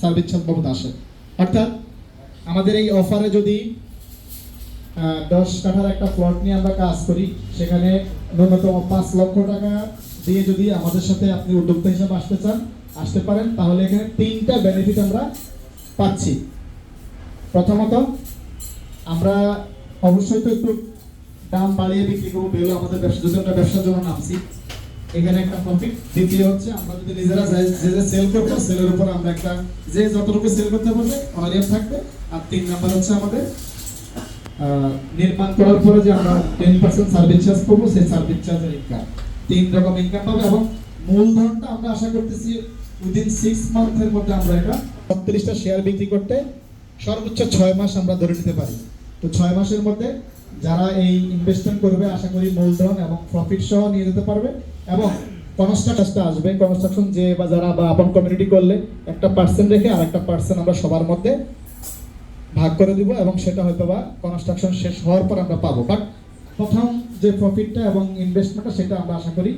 Service charge বাবদ আসে। অর্থাৎ আমাদের এই অফারে যদি 10 কাঠার একটা প্লট নিয়ে আমরা কাজ করি, সেখানে ন্যূনতম 5 লক্ষ টাকা দিয়ে যদি আমাদের সাথে আপনি উদ্যোক্তা হিসেবে আসতে পারেন, তাহলে এখানে 3টা বেনিফিট আমরা পাচ্ছি। প্রথমত, আমরা অবশ্যই তো একটু দাম বাড়িয়ে বিক্রি করবো, বেরো আমাদের ব্যবসা, যদি আমরা ব্যবসার জন্য নামছি, এখানে একটা প্রফিট। দ্বিতীয় হচ্ছে, আমরা যদি নিজেরা যে সেল করবো, সেলের উপর আমরা একটা যে যতটুকু সেল করতে পারবে অনারিয়াম থাকবে। আর 3 নাম্বার হচ্ছে আমাদের নির্মাণ করার পরে যে আমরা 10% সার্ভিস চার্জ করবো, সেই সার্ভিস চার্জের ইনকাম, 3 রকম ইনকাম পাবে। এবং মূলধনটা আমরা আশা করতেছি উইদিন 6 মান্থের মধ্যে আমরা এটা 36টা শেয়ার বিক্রি করতে সর্বোচ্চ 6 মাস আমরা ধরে নিতে পারি। তো 6 মাসের মধ্যে যারা এই ইনভেস্টমেন্ট করবে, আশা করি মূলধন এবং প্রফিট সহ নিয়ে যেতে পারবে। এবং কনস্ট্রাকশনটা আসবে, কনস্ট্রাকশন যে বা যারা বা আপন কমিউনিটি করলে একটা পার্সেন্ট রেখে আর একটা পার্সেন্ট আমরা সবার মধ্যে ভাগ করে দিব, এবং সেটা হয়তো বা কনস্ট্রাকশন শেষ হওয়ার পর আমরা পাবো। বাট প্রথম যে প্রফিটটা এবং ইনভেস্টমেন্টটা, সেটা আমরা আশা করি